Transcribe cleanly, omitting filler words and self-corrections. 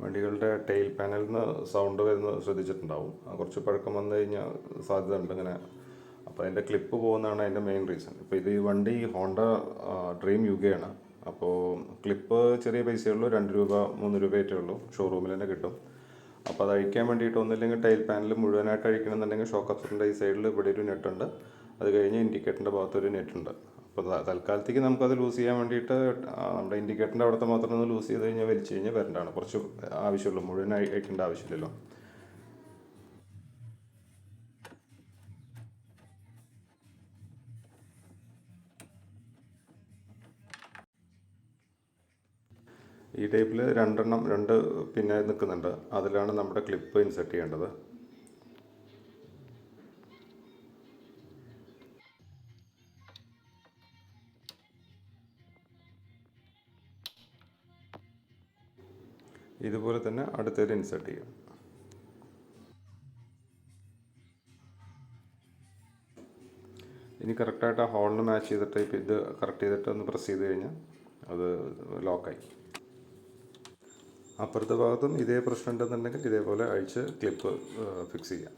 വണ്ടികളുടെ ടെയിൽ പാനലിൽ നിന്ന് സൗണ്ട് വരുന്നത് ശ്രദ്ധിച്ചിട്ടുണ്ടാവും. കുറച്ച് പഴക്കം വന്നു കഴിഞ്ഞാൽ സാധ്യത ഉണ്ട് ഇങ്ങനെ. അപ്പോൾ അതിൻ്റെ ക്ലിപ്പ് പോകുന്നതാണ് അതിൻ്റെ മെയിൻ റീസൺ. ഇപ്പോൾ ഈ വണ്ടി ഹോണ്ട ഡ്രീം യുഗയാണ്. അപ്പോൾ ക്ലിപ്പ് ചെറിയ പൈസയുള്ളൂ, 2 രൂപ 3 രൂപയായിട്ടേ ഉള്ളൂ, ഷോറൂമിൽ തന്നെ കിട്ടും. അപ്പോൾ അത് അഴിക്കാൻ വേണ്ടിയിട്ട് ഒന്നില്ലെങ്കിൽ ടൈൽ പാനൽ മുഴുവനായിട്ട് അഴിക്കണമെന്നുണ്ടെങ്കിൽ ഷോക്ക് അബ്സോർബറിൻ്റെ ഈ സൈഡിൽ ഇവിടെ ഒരു നെട്ടുണ്ട്, അത് കഴിഞ്ഞ് ഇൻഡിക്കേറ്ററിൻ്റെ ഭാഗത്തൊരു നെറ്റുണ്ട്. അപ്പോൾ തൽക്കാലത്തേക്ക് നമുക്കത് ലൂസ് ചെയ്യാൻ വേണ്ടിയിട്ട് നമ്മുടെ ഇൻഡിക്കേറ്ററിൻ്റെ അവിടുത്തെ മാത്രം ഒന്ന് ലൂസ് ചെയ്ത് കഴിഞ്ഞാൽ വലിച്ചു കഴിഞ്ഞാൽ വരേണ്ടതാണ്. കുറച്ച് ആവശ്യമുള്ളൂ, മുഴുവൻ അഴിക്കേണ്ട ആവശ്യമില്ലല്ലോ. ഈ ടൈപ്പിൽ 2 പിന്നെ നിൽക്കുന്നുണ്ട്, അതിലാണ് നമ്മുടെ ക്ലിപ്പ് ഇൻസെർട്ട് ചെയ്യേണ്ടത്. ഇതുപോലെ തന്നെ അടുത്തേൽ ഇൻസെർട്ട് ചെയ്യാം. ഇനി കറക്റ്റായിട്ട് ആ ഹോളിന് മാച്ച് ചെയ്തിട്ട് ഇത് കറക്റ്റ് ചെയ്തിട്ട് ഒന്ന് പ്രസ് ചെയ്ത് കഴിഞ്ഞാൽ അത് ലോക്കായി. അപ്പുറത്തെ ഭാഗത്തും ഇതേ പ്രശ്നം ഉണ്ടെന്നുണ്ടെങ്കിൽ ഇതേപോലെ അഴിച്ച് ക്ലിപ്പ് ഫിക്സ് ചെയ്യാം.